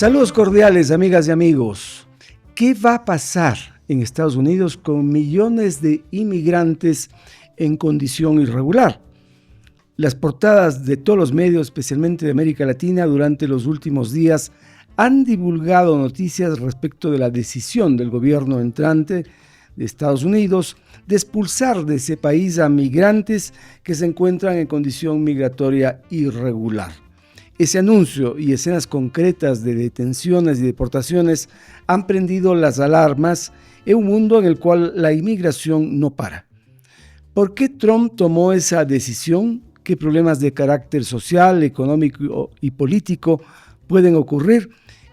Saludos cordiales, amigas y amigos. ¿Qué va a pasar en Estados Unidos con millones de inmigrantes en condición irregular? Las portadas de todos los medios, especialmente de América Latina, durante los últimos días han divulgado noticias respecto de la decisión del gobierno entrante de Estados Unidos de expulsar de ese país a migrantes que se encuentran en condición migratoria irregular. Ese anuncio y escenas concretas de detenciones y deportaciones han prendido las alarmas en un mundo en el cual la inmigración no para. ¿Por qué Trump tomó esa decisión? ¿Qué problemas de carácter social, económico y político pueden ocurrir?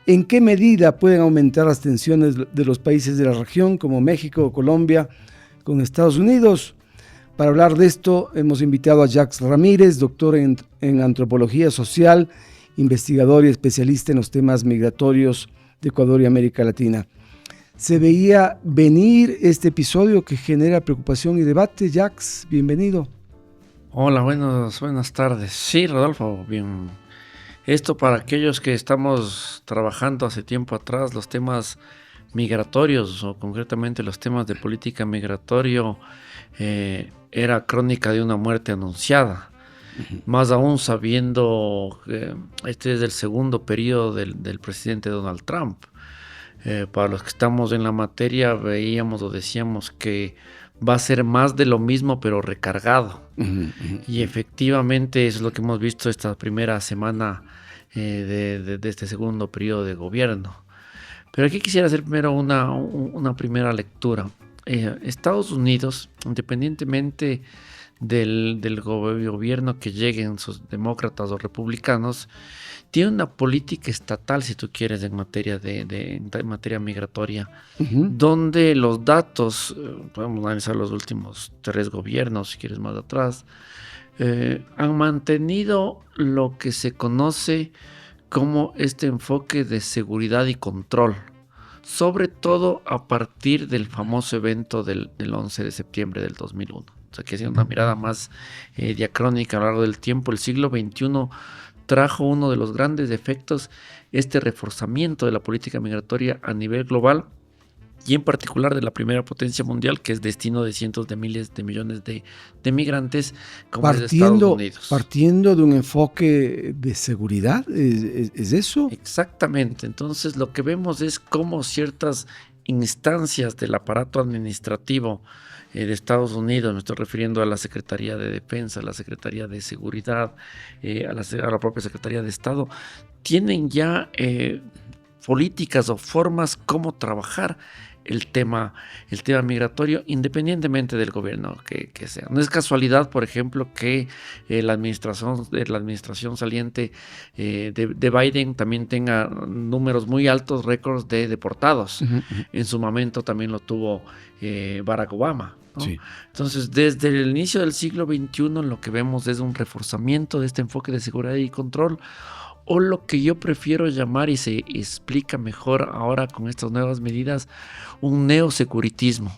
¿En qué medida pueden aumentar las tensiones de los países de la región como México o Colombia con Estados Unidos? Para hablar de esto hemos invitado a Jacques Ramírez, doctor en antropología social, investigador y especialista en los temas migratorios de Ecuador y América Latina. ¿Se veía venir este episodio que genera preocupación y debate? Jacques, bienvenido. Hola, buenas tardes. Sí, Rodolfo, bien. Esto para aquellos que estamos trabajando hace tiempo atrás, los temas migratorios o concretamente los temas de política migratoria, era crónica de una muerte anunciada. Más aún sabiendo que este es el segundo periodo del presidente Donald Trump. Para los que estamos en la materia veíamos o decíamos que va a ser más de lo mismo pero recargado. Y efectivamente eso es lo que hemos visto esta primera semana de este segundo periodo de gobierno. Pero aquí quisiera hacer primero una primera lectura. Estados Unidos, independientemente del gobierno que lleguen sus demócratas o republicanos, tiene una política estatal, si tú quieres, en materia en materia migratoria, donde los datos, podemos analizar los últimos 3 gobiernos, si quieres más atrás, han mantenido lo que se conoce como este enfoque de seguridad y control, sobre todo a partir del famoso evento del 11 de septiembre del 2001. O sea, que ha sido una mirada más diacrónica a lo largo del tiempo. El siglo XXI trajo uno de los grandes efectos, este reforzamiento de la política migratoria a nivel global y en particular de la primera potencia mundial, que es destino de cientos de miles de millones de migrantes, como es Estados Unidos. Partiendo de un enfoque de seguridad, ¿es eso? Exactamente. Entonces lo que vemos es cómo ciertas instancias del aparato administrativo de Estados Unidos, me estoy refiriendo a la Secretaría de Defensa, a la Secretaría de Seguridad, a la propia Secretaría de Estado, tienen ya políticas o formas como trabajar el tema migratorio independientemente del gobierno que sea. No es casualidad, por ejemplo, que la administración saliente de Biden también tenga números muy altos, récords de deportados. En su momento también lo tuvo Barack Obama, ¿no? Sí. Entonces, desde el inicio del siglo XXI lo que vemos es un reforzamiento de este enfoque de seguridad y control, o lo que yo prefiero llamar, y se explica mejor ahora con estas nuevas medidas, un neosecuritismo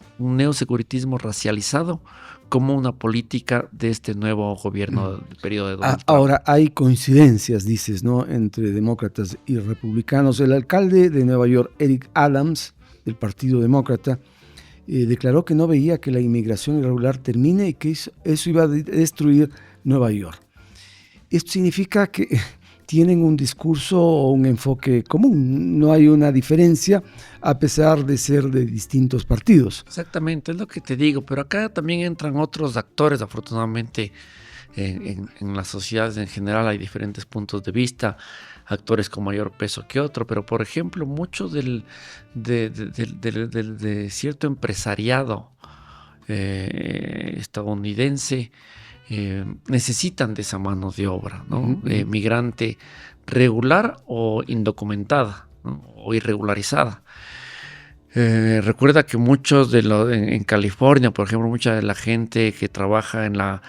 racializado como una política de este nuevo gobierno del periodo de Donald Trump. Ahora hay coincidencias, dices, ¿no?, entre demócratas y republicanos. El alcalde de Nueva York, Eric Adams, del Partido Demócrata, declaró que no veía que la inmigración irregular termine y que eso iba a destruir Nueva York. Esto significa que tienen un discurso o un enfoque común, no hay una diferencia a pesar de ser de distintos partidos. Exactamente, es lo que te digo, pero acá también entran otros actores. Afortunadamente en las sociedades en general hay diferentes puntos de vista, actores con mayor peso que otro, pero por ejemplo mucho de cierto empresariado estadounidense necesitan de esa mano de obra, ¿no? Migrante regular o indocumentada, ¿no?, o irregularizada. Recuerda que muchos en California, por ejemplo, mucha de la gente que trabaja en la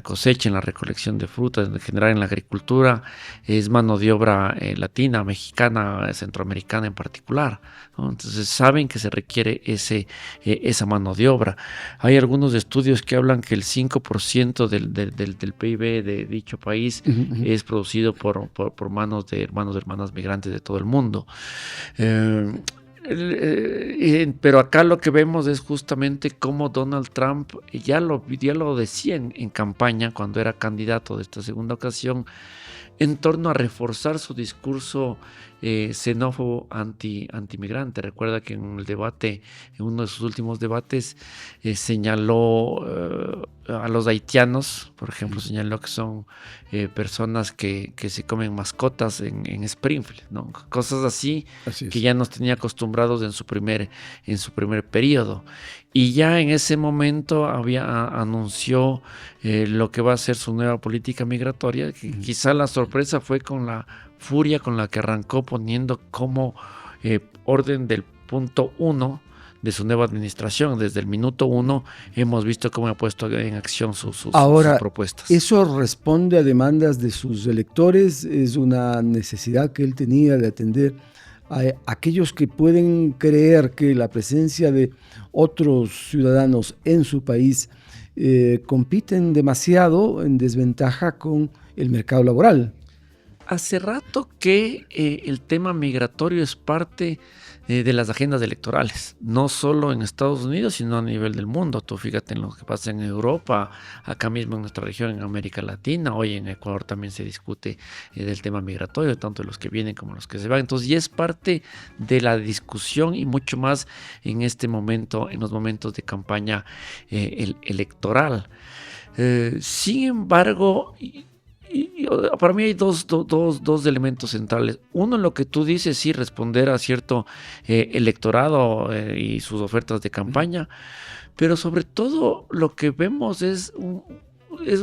cosecha, en la recolección de frutas, en general en la agricultura, es mano de obra latina, mexicana, centroamericana en particular, ¿no? Entonces saben que se requiere esa mano de obra. Hay algunos estudios que hablan que el 5% del PIB de dicho país es producido por manos de hermanos y hermanas migrantes de todo el mundo. Pero acá lo que vemos es justamente cómo Donald Trump ya lo decía en campaña cuando era candidato de esta segunda ocasión, en torno a reforzar su discurso xenófobo antimigrante. Recuerda que en el debate, en uno de sus últimos debates, señaló a los haitianos, por ejemplo, señaló que son personas que se comen mascotas en Springfield, ¿no? Cosas así que ya nos tenía acostumbrados en su primer periodo. Y ya en ese momento anunció lo que va a ser su nueva política migratoria, que quizá la sorpresa fue con la furia con la que arrancó, poniendo como orden del punto 1 de su nueva administración. Desde el minuto 1 hemos visto cómo ha puesto en acción sus propuestas. ¿Eso responde a demandas de sus electores? ¿Es una necesidad que él tenía de atender a aquellos que pueden creer que la presencia de otros ciudadanos en su país compiten demasiado en desventaja con el mercado laboral? Hace rato que el tema migratorio es parte de las agendas electorales, no solo en Estados Unidos, sino a nivel del mundo. Tú fíjate en lo que pasa en Europa, acá mismo en nuestra región, en América Latina. Hoy en Ecuador también se discute del tema migratorio, tanto de los que vienen como los que se van. Entonces ya es parte de la discusión, y mucho más en este momento, en los momentos de campaña electoral. Sin embargo, para mí hay dos elementos centrales. Uno, en lo que tú dices, sí, responder a cierto electorado y sus ofertas de campaña, pero sobre todo lo que vemos es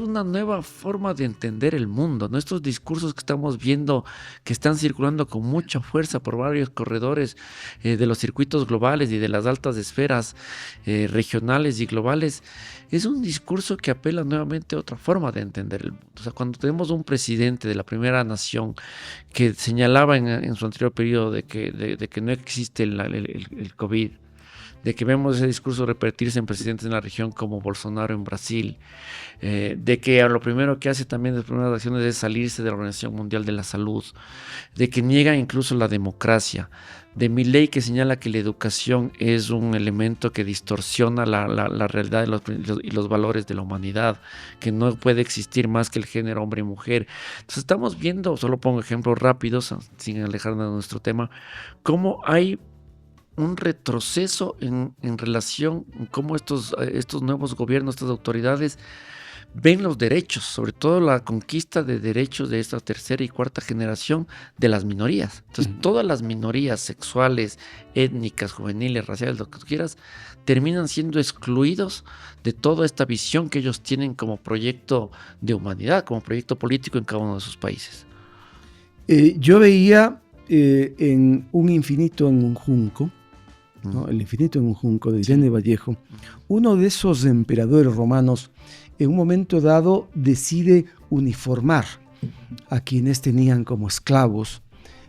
una nueva forma de entender el mundo, ¿no? Estos discursos que estamos viendo, que están circulando con mucha fuerza por varios corredores de los circuitos globales y de las altas esferas regionales y globales, es un discurso que apela nuevamente a otra forma de entender el mundo. O sea, cuando tenemos un presidente de la primera nación que señalaba en su anterior periodo de que no existe el COVID, de que vemos ese discurso repetirse en presidentes en la región como Bolsonaro en Brasil, de que lo primero que hace también de las primeras acciones es salirse de la Organización Mundial de la Salud, de que niega incluso la democracia, de Milei, que señala que la educación es un elemento que distorsiona la realidad y los valores de la humanidad, que no puede existir más que el género hombre y mujer. Entonces estamos viendo, solo pongo ejemplos rápidos, sin alejarnos de nuestro tema, cómo hay un retroceso en relación con cómo estos nuevos gobiernos, estas autoridades ven los derechos, sobre todo la conquista de derechos de esta tercera y cuarta generación de las minorías. Entonces, todas las minorías sexuales, étnicas, juveniles, raciales, lo que tú quieras, terminan siendo excluidos de toda esta visión que ellos tienen como proyecto de humanidad, como proyecto político en cada uno de sus países. Yo veía en Un infinito en un junco, ¿no? El infinito en un junco de Irene Vallejo, uno de esos emperadores romanos en un momento dado decide uniformar a quienes tenían como esclavos,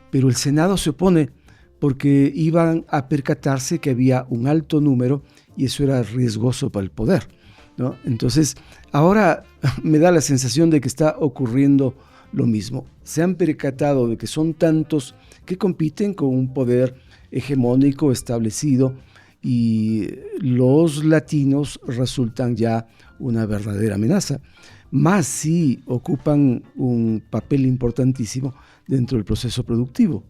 pero el Senado se opone porque iban a percatarse que había un alto número y eso era riesgoso para el poder, ¿no? Entonces, ahora me da la sensación de que está ocurriendo lo mismo. Se han percatado de que son tantos que compiten con un poder hegemónico establecido y los latinos resultan ya una verdadera amenaza, más si ocupan un papel importantísimo dentro del proceso productivo.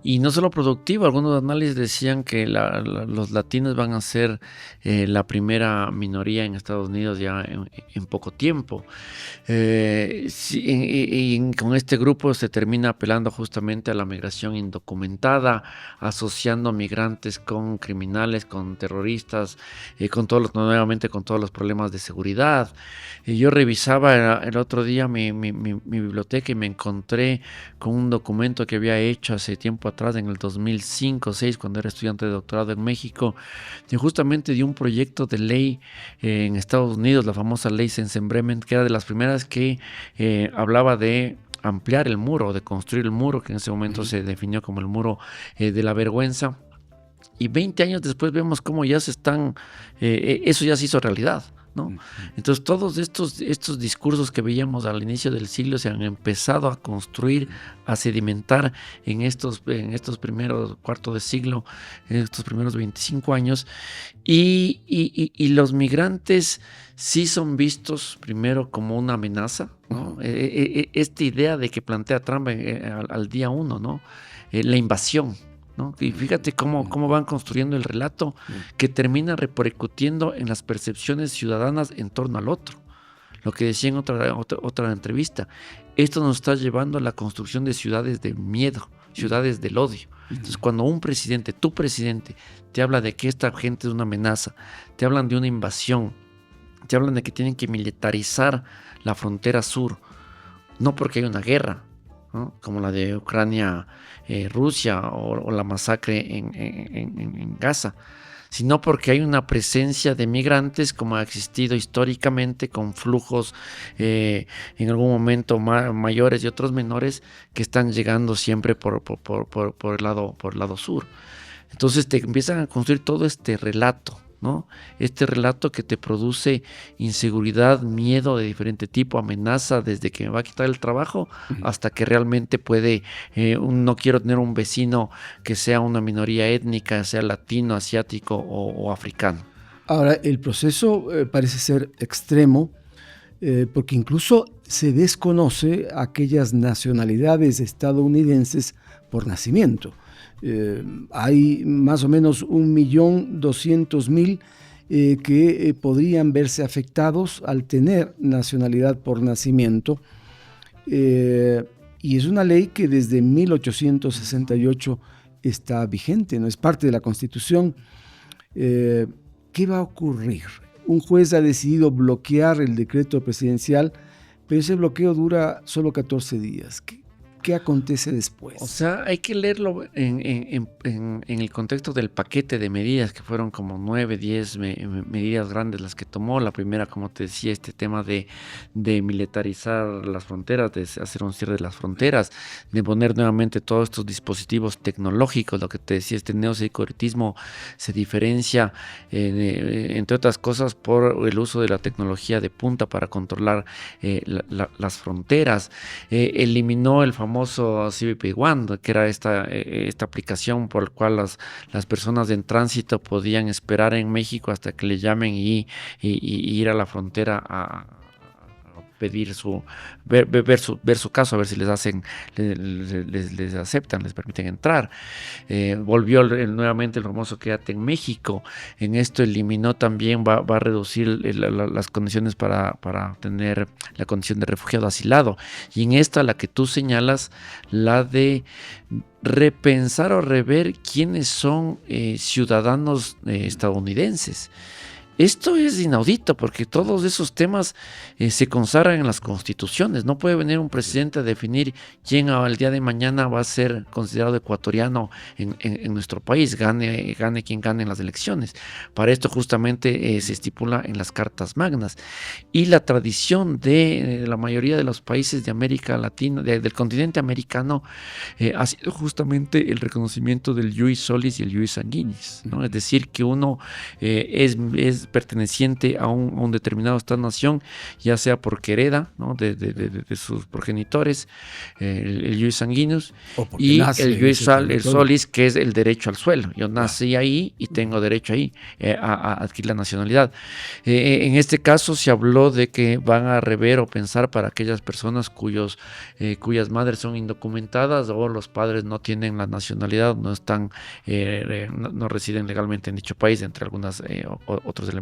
Y no solo productivo, algunos análisis decían que los latinos van a ser la primera minoría en Estados Unidos ya en poco tiempo. Con este grupo se termina apelando justamente a la migración indocumentada, asociando migrantes con criminales, con terroristas, nuevamente con todos los problemas de seguridad. Yo revisaba el otro día mi biblioteca y me encontré con un documento que había hecho hace tiempo atrás, en el 2005-2006, cuando era estudiante de doctorado en México, justamente de un proyecto de ley en Estados Unidos, la famosa ley Sensenbrenner, que era de las primeras que hablaba de ampliar el muro, de construir el muro, que en ese momento se definió como el muro de la vergüenza. Y 20 años después vemos cómo ya eso ya se hizo realidad, ¿no? Entonces todos estos discursos que veíamos al inicio del siglo se han empezado a construir, a sedimentar en estos primeros cuarto de siglo, en estos primeros 25 años, y los migrantes sí son vistos primero como una amenaza, ¿no? Esta idea de que plantea Trump al día 1, ¿no? La invasión, ¿no? Y fíjate cómo van construyendo el relato que termina repercutiendo en las percepciones ciudadanas en torno al otro. Lo que decía en otra entrevista, esto nos está llevando a la construcción de ciudades del miedo, ciudades del odio. Entonces, cuando un presidente, tu presidente, te habla de que esta gente es una amenaza, te hablan de una invasión, te hablan de que tienen que militarizar la frontera sur, no porque hay una guerra, ¿no? Como la de Ucrania, Rusia o la masacre en Gaza, sino porque hay una presencia de migrantes como ha existido históricamente, con flujos en algún momento mayores y otros menores que están llegando siempre por el lado sur. Entonces te empiezan a construir todo este relato, ¿no? Este relato que te produce inseguridad, miedo de diferente tipo, amenaza desde que me va a quitar el trabajo hasta que realmente puede, no quiero tener un vecino que sea una minoría étnica, sea latino, asiático o africano. Ahora, el proceso parece ser extremo porque incluso se desconoce aquellas nacionalidades estadounidenses por nacimiento. Hay más o menos 1.200.000 que podrían verse afectados al tener nacionalidad por nacimiento, y es una ley que desde 1868 está vigente, no es parte de la Constitución. ¿Qué va a ocurrir? Un juez ha decidido bloquear el decreto presidencial, pero ese bloqueo dura solo 14 días. ¿Qué acontece después? O sea, hay que leerlo en el contexto del paquete de medidas, que fueron como 9, 10 medidas grandes las que tomó. La primera, como te decía, este tema de militarizar las fronteras, de hacer un cierre de las fronteras, de poner nuevamente todos estos dispositivos tecnológicos. Lo que te decía, este neosecuritismo se diferencia, entre otras cosas, por el uso de la tecnología de punta para controlar las fronteras. Eliminó el famoso CBP One, que era esta aplicación por la cual las personas en tránsito podían esperar en México hasta que le llamen y ir a la frontera a pedir ver su caso, a ver si les aceptan, les permiten entrar. Volvió nuevamente el famoso Quédate en México. En esto eliminó también, va a reducir las condiciones para tener la condición de refugiado asilado. Y en esta, la que tú señalas, la de repensar o rever quiénes son ciudadanos estadounidenses. Esto es inaudito porque todos esos temas se consagran en las constituciones. No puede venir un presidente a definir quién al día de mañana va a ser considerado ecuatoriano en nuestro país, gane quien gane en las elecciones. Para esto justamente se estipula en las cartas magnas. Y la tradición de la mayoría de los países de América Latina, del continente americano, ha sido justamente el reconocimiento del ius solis y el ius sanguinis, ¿no? Es decir, que uno es perteneciente a un determinado estado-nación, ya sea porque hereda, ¿no? de sus progenitores, el ius sanguinis, y el ius solis, que es el derecho al suelo. Yo nací ahí y tengo derecho ahí a adquirir la nacionalidad. En este caso se habló de que van a rever o pensar para aquellas personas cuyas madres son indocumentadas o los padres no tienen la nacionalidad, no están, no residen legalmente en dicho país, entre algunos otros elementos.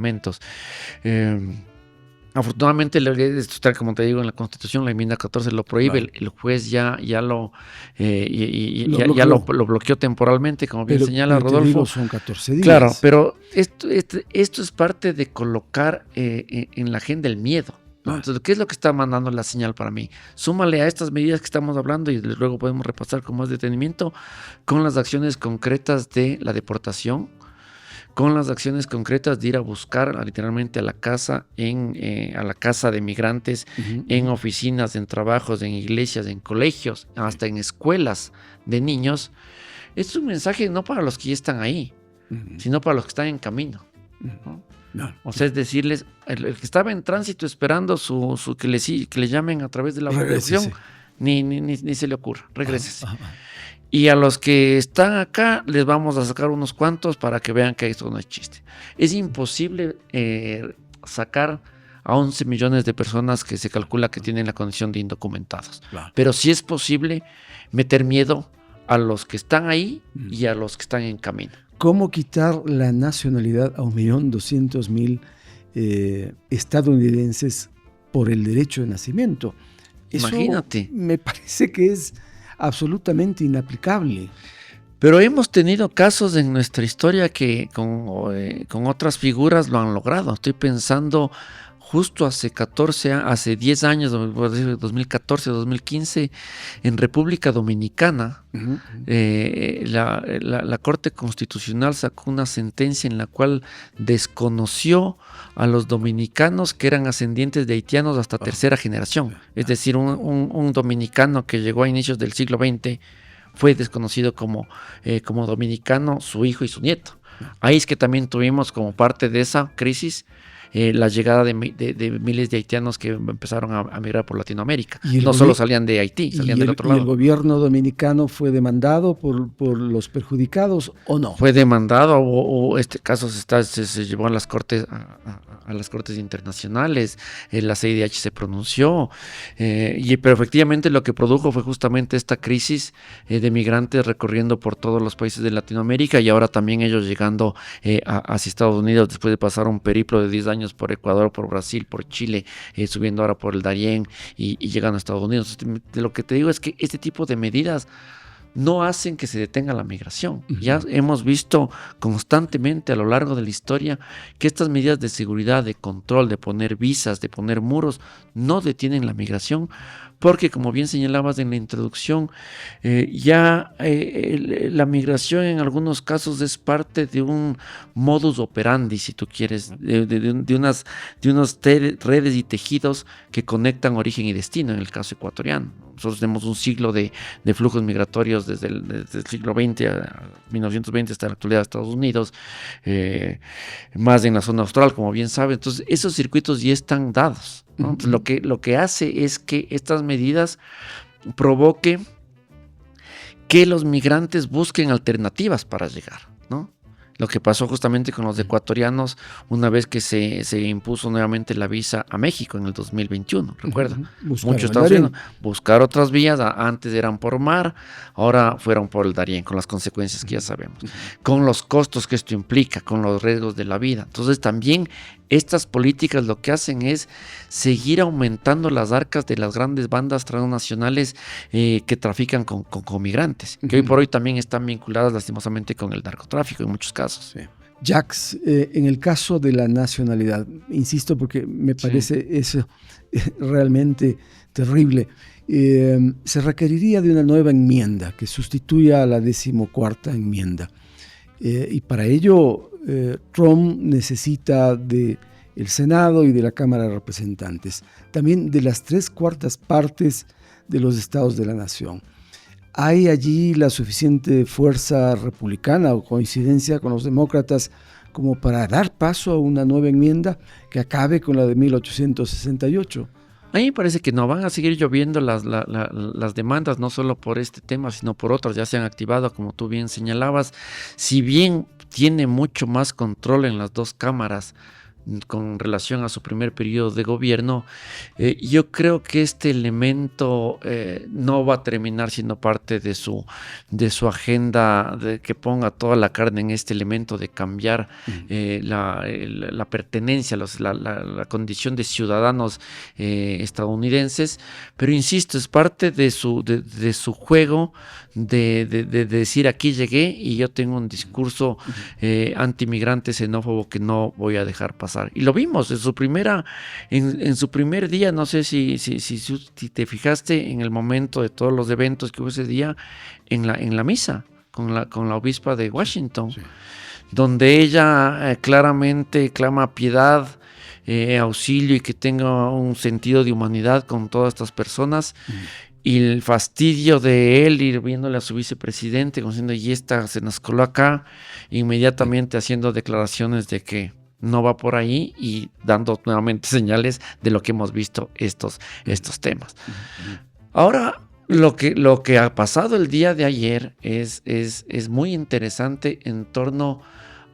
Afortunadamente, como te digo, en la Constitución, la enmienda 14 lo prohíbe. Claro. El juez ya lo bloqueó temporalmente, como bien señala Rodolfo. Digo, son 14 días. Claro, pero esto es parte de colocar en la agenda el miedo. ¿no? Entonces, ¿qué es lo que está mandando la señal para mí? Súmale a estas medidas que estamos hablando y luego podemos repasar con más detenimiento con las acciones concretas de la deportación, con las acciones concretas de ir a buscar literalmente a la casa, a la casa de migrantes, en oficinas, en trabajos, en iglesias, en colegios, hasta en escuelas de niños. Es un mensaje no para los que ya están ahí, sino para los que están en camino, ¿no? No. O sea, es decirles, el que estaba en tránsito esperando que le llamen a través de la aplicación, ni se le ocurra, regrésese. Y a los que están acá les vamos a sacar unos cuantos para que vean que esto no es chiste. Es imposible sacar a 11 millones de personas que se calcula que tienen la condición de indocumentados. Claro. Pero sí es posible meter miedo a los que están ahí y a los que están en camino. ¿Cómo quitar la nacionalidad a 1.200.000 estadounidenses por el derecho de nacimiento? Eso imagínate. Me parece que es absolutamente inaplicable. Pero hemos tenido casos en nuestra historia que con otras figuras lo han logrado. Estoy pensando justo hace 10 años, 2014, 2015, en República Dominicana, la Corte Constitucional sacó una sentencia en la cual desconoció a los dominicanos que eran ascendientes de haitianos hasta tercera generación. Es decir, un dominicano que llegó a inicios del siglo XX fue desconocido como dominicano, su hijo y su nieto. Ahí es que también tuvimos como parte de esa crisis la llegada de miles de haitianos que empezaron a migrar por Latinoamérica. No solo salían de Haití, salían del otro lado. ¿Y el gobierno dominicano fue demandado por los perjudicados o no? Fue demandado o este caso se llevó a las cortes a las cortes internacionales, la CIDH se pronunció, pero efectivamente lo que produjo fue justamente esta crisis de migrantes recorriendo por todos los países de Latinoamérica y ahora también ellos llegando hacia Estados Unidos después de pasar un periplo de 10 años por Ecuador, por Brasil, por Chile, subiendo ahora por el Darién y llegando a Estados Unidos. De lo que te digo es que este tipo de medidas no hacen que se detenga la migración. Ya hemos visto constantemente a lo largo de la historia que estas medidas de seguridad, de control, de poner visas, de poner muros, no detienen la migración, porque como bien señalabas en la introducción, la migración en algunos casos es parte de un modus operandi, si tú quieres, de unas redes y tejidos que conectan origen y destino, en el caso ecuatoriano. Nosotros tenemos un siglo de flujos migratorios desde el siglo XX a 1920 hasta la actualidad de Estados Unidos, más en la zona austral, como bien saben. Entonces, esos circuitos ya están dados, ¿no? Entonces, lo que hace es que estas medidas provoquen que los migrantes busquen alternativas para llegar, ¿no? Lo que pasó justamente con los ecuatorianos una vez que se impuso nuevamente la visa a México en el 2021, recuerda. Muchos estaban haciendo buscar otras vías, antes eran por mar, ahora fueron por el Darién, con las consecuencias que ya sabemos, con los costos que esto implica, con los riesgos de la vida. Entonces también estas políticas lo que hacen es seguir aumentando las arcas de las grandes bandas transnacionales que trafican con migrantes, que hoy por hoy también están vinculadas lastimosamente con el narcotráfico en muchos casos. Sí. Jax, en el caso de la nacionalidad, insisto porque me parece eso realmente terrible, se requeriría de una nueva enmienda que sustituya a la 14ª enmienda. Y para ello Trump necesita del Senado y de la Cámara de Representantes, también de las 3/4 partes de los estados de la nación. ¿Hay allí la suficiente fuerza republicana o coincidencia con los demócratas como para dar paso a una nueva enmienda que acabe con la de 1868? A mí me parece que no, van a seguir lloviendo las demandas, no solo por este tema, sino por otras, ya se han activado, como tú bien señalabas. Si bien tiene mucho más control en las dos cámaras con relación a su primer periodo de gobierno, yo creo que este elemento no va a terminar siendo parte de su agenda, de que ponga toda la carne en este elemento de cambiar la pertenencia, la condición de ciudadanos estadounidenses, pero insisto, es parte de su juego de decir aquí llegué y yo tengo un discurso antimigrante, xenófobo que no voy a dejar pasar. pasar. Y lo vimos en su primer día, no sé si te fijaste en el momento de todos los eventos que hubo ese día, en la misa con la obispa de Washington, sí, donde ella claramente clama piedad, auxilio y que tenga un sentido de humanidad con todas estas personas. Y el fastidio de él ir viéndole a su vicepresidente, diciendo, y esta se nos coló acá, inmediatamente haciendo declaraciones de que no va por ahí y dando nuevamente señales de lo que hemos visto estos temas. Ahora, lo que ha pasado el día de ayer es muy interesante en torno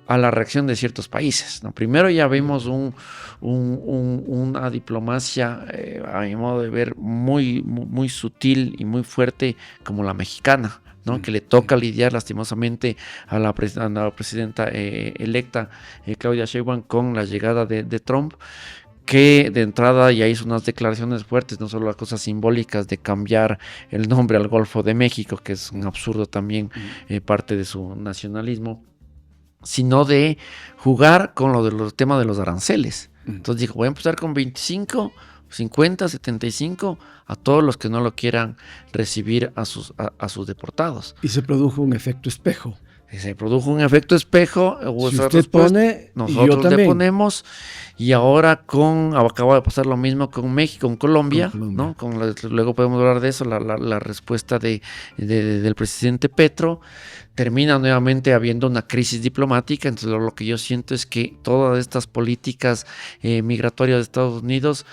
a la reacción de ciertos países, ¿no? Primero ya vimos una diplomacia, a mi modo de ver, muy sutil y muy fuerte como la mexicana, ¿no? Que le toca lidiar lastimosamente a la presidenta electa Claudia Sheinbaum con la llegada de Trump, que de entrada ya hizo unas declaraciones fuertes, no solo las cosas simbólicas de cambiar el nombre al Golfo de México, que es un absurdo también, parte de su nacionalismo, sino de jugar con los temas de los aranceles. Entonces dijo, voy a empezar con 25, 50, 75 a todos los que no lo quieran recibir a sus deportados. Y se produjo un efecto espejo. Se produjo un efecto espejo. Si usted pone, nosotros le ponemos. Y ahora acaba de pasar lo mismo con México, con Colombia, ¿no? Luego podemos hablar de eso, la respuesta del presidente Petro. Termina nuevamente habiendo una crisis diplomática. Entonces lo que yo siento es que todas estas políticas migratorias de Estados Unidos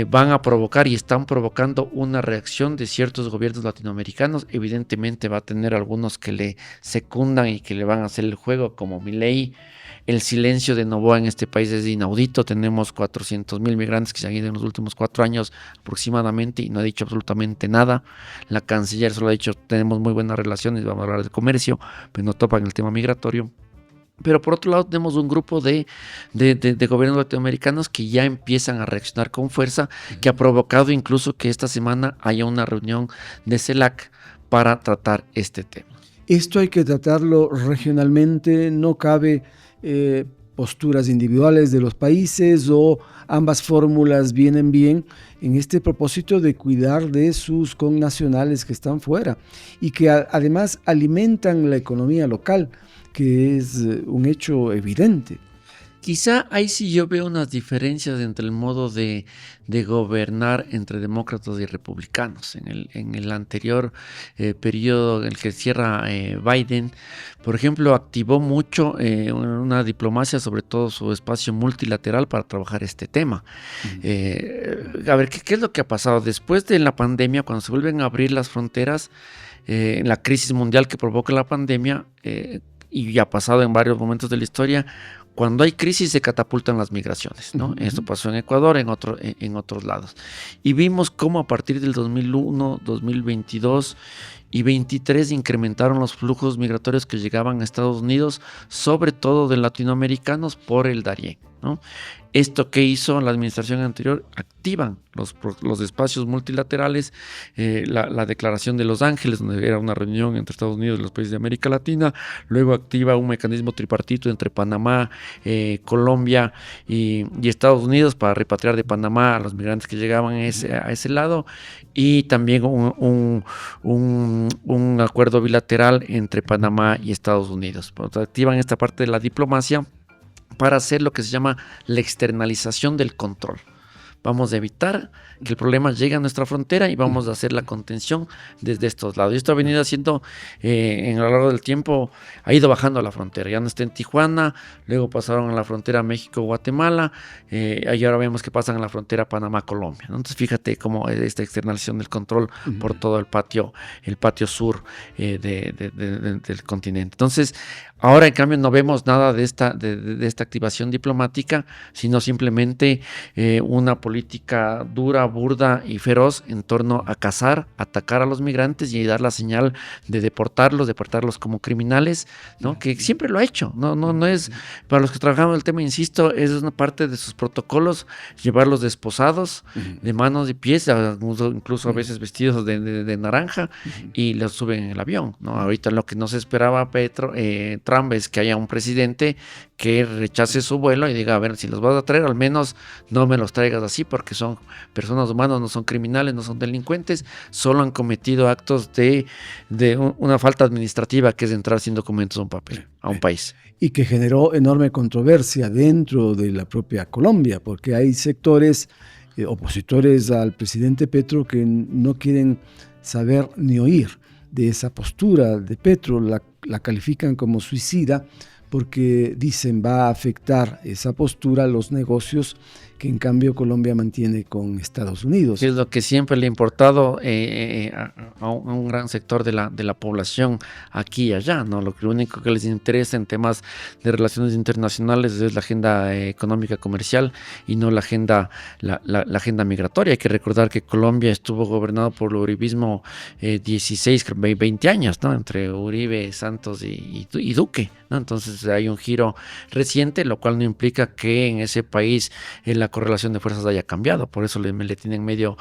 van a provocar y están provocando una reacción de ciertos gobiernos latinoamericanos. Evidentemente va a tener algunos que le secundan y que le van a hacer el juego, como Milei. El silencio de Noboa en este país es inaudito. Tenemos 400,000 migrantes que se han ido en los últimos 4 años aproximadamente y no ha dicho absolutamente nada. La canciller solo ha dicho, tenemos muy buenas relaciones, vamos a hablar de comercio, pero no topan el tema migratorio. Pero por otro lado tenemos un grupo de gobiernos latinoamericanos que ya empiezan a reaccionar con fuerza, que ha provocado incluso que esta semana haya una reunión de CELAC para tratar este tema. Esto hay que tratarlo regionalmente, no cabe posturas individuales de los países o ambas fórmulas vienen bien en este propósito de cuidar de sus connacionales que están fuera y que además alimentan la economía local, que es un hecho evidente. Quizá ahí sí yo veo unas diferencias entre el modo de gobernar entre demócratas y republicanos. En el anterior periodo en el que cierra Biden, por ejemplo, activó mucho una diplomacia, sobre todo su espacio multilateral para trabajar este tema. A ver, ¿qué es lo que ha pasado? Después de la pandemia, cuando se vuelven a abrir las fronteras, la crisis mundial que provoca la pandemia, y ya ha pasado en varios momentos de la historia, cuando hay crisis se catapultan las migraciones, ¿no? Esto pasó en Ecuador, en otros lados. Y vimos cómo a partir del 2001, 2022 y 2023 incrementaron los flujos migratorios que llegaban a Estados Unidos, sobre todo de latinoamericanos por el Darién, ¿no? Esto que hizo la administración anterior, activan los espacios multilaterales, la declaración de Los Ángeles, donde era una reunión entre Estados Unidos y los países de América Latina, luego activa un mecanismo tripartito entre Panamá, Colombia y Estados Unidos para repatriar de Panamá a los migrantes que llegaban a ese lado, y también un acuerdo bilateral entre Panamá y Estados Unidos. Activan esta parte de la diplomacia para hacer lo que se llama la externalización del control. Vamos a evitar que el problema llegue a nuestra frontera y vamos a hacer la contención desde estos lados. Y esto ha venido haciendo en a lo largo del tiempo, ha ido bajando a la frontera. Ya no está en Tijuana, luego pasaron a la frontera México-Guatemala, y ahora vemos que pasan a la frontera Panamá-Colombia, ¿no? Entonces fíjate cómo esta externalización del control por todo el patio sur del continente. Entonces, ahora en cambio no vemos nada de esta activación diplomática, sino simplemente una política dura, burda y feroz en torno a cazar, atacar a los migrantes y dar la señal de deportarlos como criminales, ¿no? Que siempre lo ha hecho. No es, para los que trabajamos el tema, insisto, es una parte de sus protocolos, llevarlos desposados, de manos y pies, incluso a veces vestidos de naranja, y los suben en el avión, ¿no? Ahorita lo que no se esperaba Trump es que haya un presidente que rechace su vuelo y diga, a ver, si los vas a traer, al menos no me los traigas así, porque son personas humanas, no son criminales, no son delincuentes, solo han cometido actos de una falta administrativa, que es entrar sin documentos a un país. Y que generó enorme controversia dentro de la propia Colombia, porque hay sectores opositores al presidente Petro que no quieren saber ni oír de esa postura de Petro, la califican como suicida, porque dicen va a afectar esa postura a los negocios que en cambio Colombia mantiene con Estados Unidos. Es lo que siempre le ha importado a un gran sector de la población aquí y allá, ¿no? Lo único que les interesa en temas de relaciones internacionales es la agenda económica comercial y no la agenda migratoria. Hay que recordar que Colombia estuvo gobernado por el uribismo 20 años, ¿no? Entre Uribe, Santos y Duque, ¿no? Entonces hay un giro reciente, lo cual no implica que en ese país la correlación de fuerzas haya cambiado. Por eso le tienen medio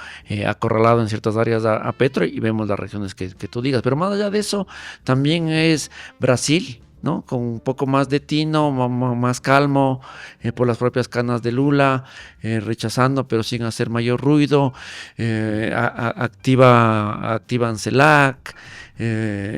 acorralado en ciertas áreas a Petro, y vemos las regiones que tú digas. Pero más allá de eso, también es Brasil, ¿no? Con un poco más de tino, más calmo, por las propias canas de Lula, rechazando pero sin hacer mayor ruido, activan CELAC,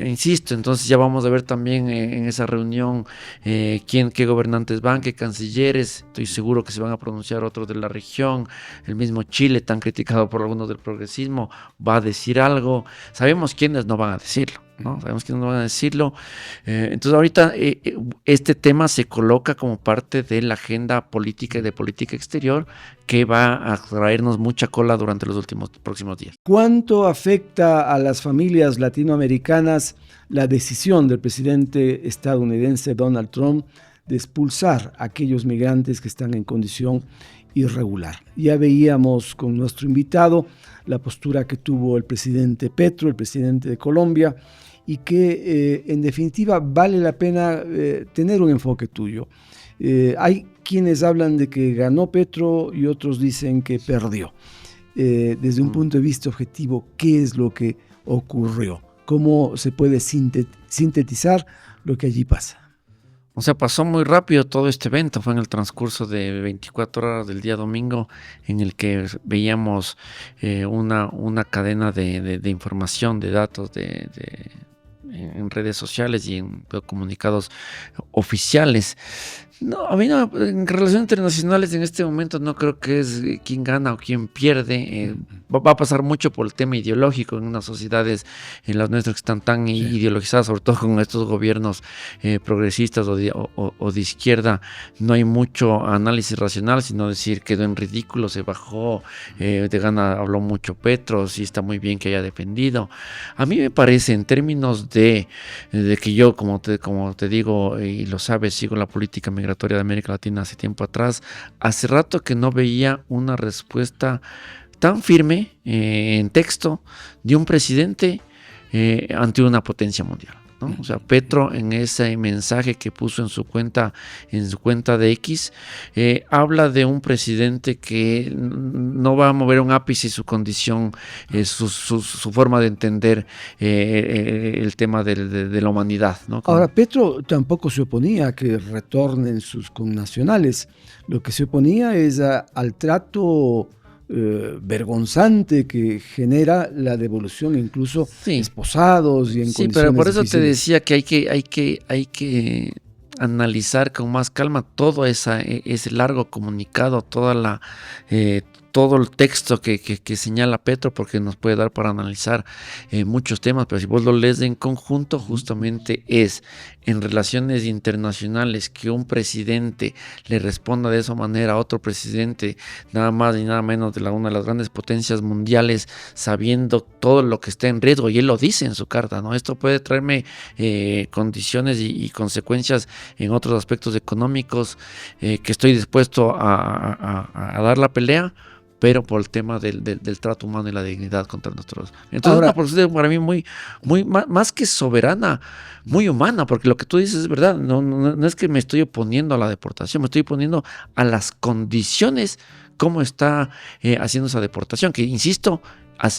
insisto. Entonces ya vamos a ver también en esa reunión qué gobernantes van, qué cancilleres. Estoy seguro que se van a pronunciar otros de la región. El mismo Chile, tan criticado por algunos del progresismo, va a decir algo. Sabemos quiénes no van a decirlo, ¿no? Sabemos quiénes no van a decirlo. Entonces ahorita este tema se coloca como parte de la agenda política y de política exterior, que va a traernos mucha cola durante los próximos días. ¿Cuánto afecta a las familias latinoamericanas la decisión del presidente estadounidense Donald Trump de expulsar a aquellos migrantes que están en condición irregular? Ya veíamos con nuestro invitado la postura que tuvo el presidente Petro, el presidente de Colombia, y que en definitiva vale la pena tener un enfoque tuyo. Hay quienes hablan de que ganó Petro y otros dicen que perdió. Desde un punto de vista objetivo, ¿qué es lo que ocurrió? ¿Cómo se puede sintetizar lo que allí pasa? O sea, pasó muy rápido todo este evento. Fue en el transcurso de 24 horas del día domingo, en el que veíamos una cadena de información, de datos, en redes sociales y en comunicados oficiales. No, a mí no, en relaciones internacionales en este momento no creo que es quién gana o quién pierde. Va a pasar mucho por el tema ideológico en unas sociedades, en las nuestras, que están tan ideologizadas, sobre todo con estos gobiernos progresistas o de izquierda. No hay mucho análisis racional, sino decir quedó en ridículo, se bajó, de gana habló mucho Petro, sí está muy bien que haya defendido. A mí me parece, en términos de que yo, como te digo, y lo sabes, sigo la política migratoria de América Latina hace tiempo atrás. Hace rato que no veía una respuesta tan firme en texto de un presidente ante una potencia mundial, ¿no? O sea, Petro, en ese mensaje que puso en su cuenta de X, habla de un presidente que no va a mover un ápice su condición, su forma de entender el tema de la humanidad, ¿no? Ahora, Petro tampoco se oponía a que retornen sus connacionales. Lo que se oponía es al trato vergonzante que genera la devolución, incluso esposados y en condiciones pero por eso difíciles. te decía que hay que analizar con más calma todo ese largo comunicado, todo el texto que señala Petro, porque nos puede dar para analizar muchos temas. Pero si vos lo lees en conjunto, justamente es en relaciones internacionales que un presidente le responda de esa manera a otro presidente, nada más y nada menos de una de las grandes potencias mundiales, sabiendo todo lo que está en riesgo, y él lo dice en su carta, ¿no? Esto puede traerme condiciones y consecuencias en otros aspectos económicos, que estoy dispuesto a dar la pelea, pero por el tema del trato humano y la dignidad contra nosotros. Entonces, ahora, una posición para mí muy más que soberana, muy humana, porque lo que tú dices es verdad. No es que me estoy oponiendo a la deportación, me estoy oponiendo a las condiciones, cómo está haciendo esa deportación, que, insisto,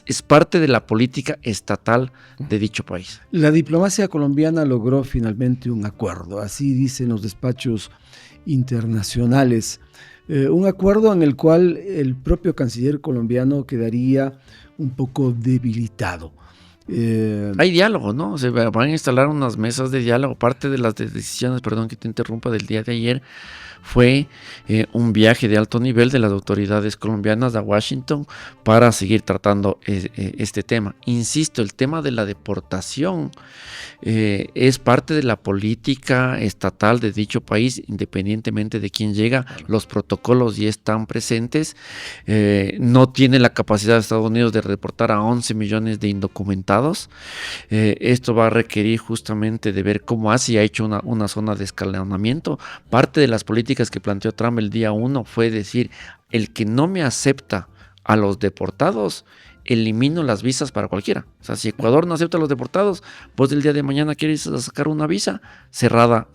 es parte de la política estatal de dicho país. La diplomacia colombiana logró finalmente un acuerdo, así dicen los despachos internacionales. Un acuerdo en el cual el propio canciller colombiano quedaría un poco debilitado. Hay diálogo, ¿no? Se van a instalar unas mesas de diálogo. Parte de las decisiones, perdón que te interrumpa, del día de ayer fue un viaje de alto nivel de las autoridades colombianas a Washington para seguir tratando este tema. Insisto, el tema de la deportación es parte de la política estatal de dicho país, independientemente de quién llega. Los protocolos ya están presentes. No tiene la capacidad de Estados Unidos de deportar a 11 millones de indocumentados. Esto va a requerir justamente de ver cómo hace y ha hecho una zona de escalonamiento. Parte de las políticas que planteó Trump el día 1 fue decir, el que no me acepta a los deportados, elimino las visas para cualquiera. O sea, si Ecuador no acepta a los deportados, vos el día de mañana quieres sacar una visa, cerrada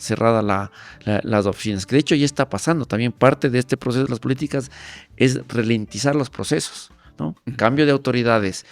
las oficinas. Que de hecho ya está pasando. También parte de este proceso de las políticas es ralentizar los procesos, ¿no? Cambio de autoridades,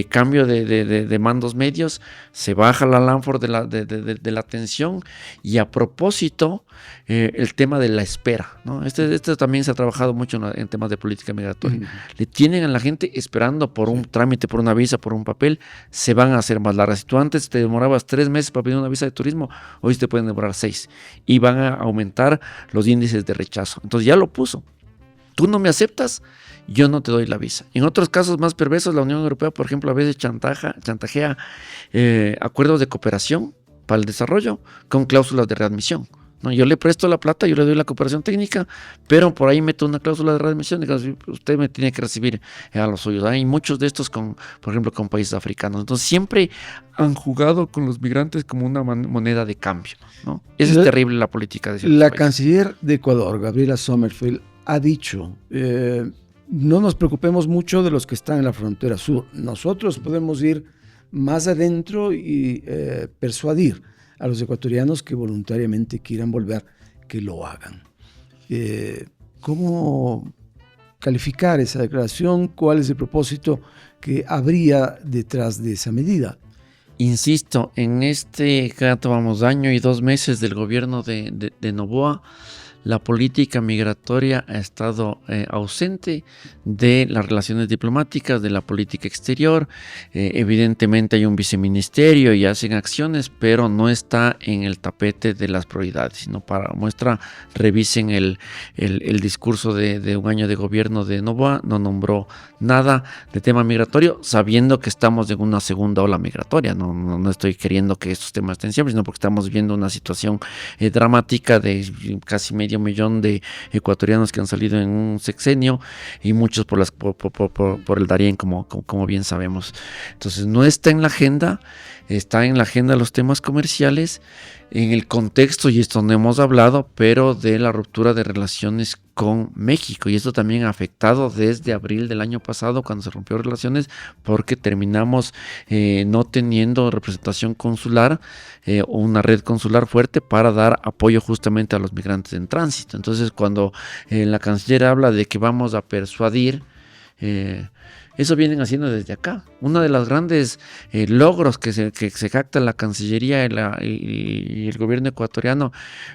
cambio de mandos medios, se baja la Lanford de la tensión. Y a propósito, el tema de la espera, ¿no? Este también se ha trabajado mucho en temas de política migratoria. Le tienen a la gente esperando por un trámite, por una visa, por un papel, se van a hacer más largas. Si tú antes te demorabas 3 meses para pedir una visa de turismo, hoy te pueden demorar 6 y van a aumentar los índices de rechazo. Entonces ya lo puso. Tú no me aceptas, yo no te doy la visa. En otros casos más perversos, la Unión Europea, por ejemplo, a veces chantajea acuerdos de cooperación para el desarrollo con cláusulas de readmisión, ¿no? Yo le presto la plata, yo le doy la cooperación técnica, pero por ahí meto una cláusula de readmisión, digo, usted me tiene que recibir a los suyos. Hay muchos de estos, por ejemplo, con países africanos. Entonces siempre han jugado con los migrantes como una moneda de cambio, ¿no? Es terrible la política de la canciller de Ecuador, Gabriela Sommerfeld, ha dicho, no nos preocupemos mucho de los que están en la frontera sur. Nosotros podemos ir más adentro y persuadir a los ecuatorianos que voluntariamente quieran volver, que lo hagan. ¿Cómo calificar esa declaración? ¿Cuál es el propósito que habría detrás de esa medida? Insisto, en vamos, año y 2 meses del gobierno de Noboa, la política migratoria ha estado ausente de las relaciones diplomáticas, de la política exterior. Evidentemente hay un viceministerio y hacen acciones, pero no está en el tapete de las prioridades. Sino para muestra, revisen el discurso de un año de gobierno de Noboa. No nombró nada de tema migratorio, sabiendo que estamos en una segunda ola migratoria. No estoy queriendo que estos temas estén siempre, sino porque estamos viendo una situación dramática de casi medio millón de ecuatorianos que han salido en un sexenio y muchos por el Darién, como bien sabemos. Entonces no está en la agenda, está en la agenda los temas comerciales, en el contexto, y esto no hemos hablado, pero de la ruptura de relaciones con México, y esto también ha afectado desde abril del año pasado, cuando se rompió relaciones, porque terminamos no teniendo representación consular o una red consular fuerte para dar apoyo justamente a los migrantes en tránsito. Entonces, cuando la canciller habla de que vamos a persuadir, eso vienen haciendo desde acá. Uno de los grandes logros que se jacta la Cancillería y el gobierno ecuatoriano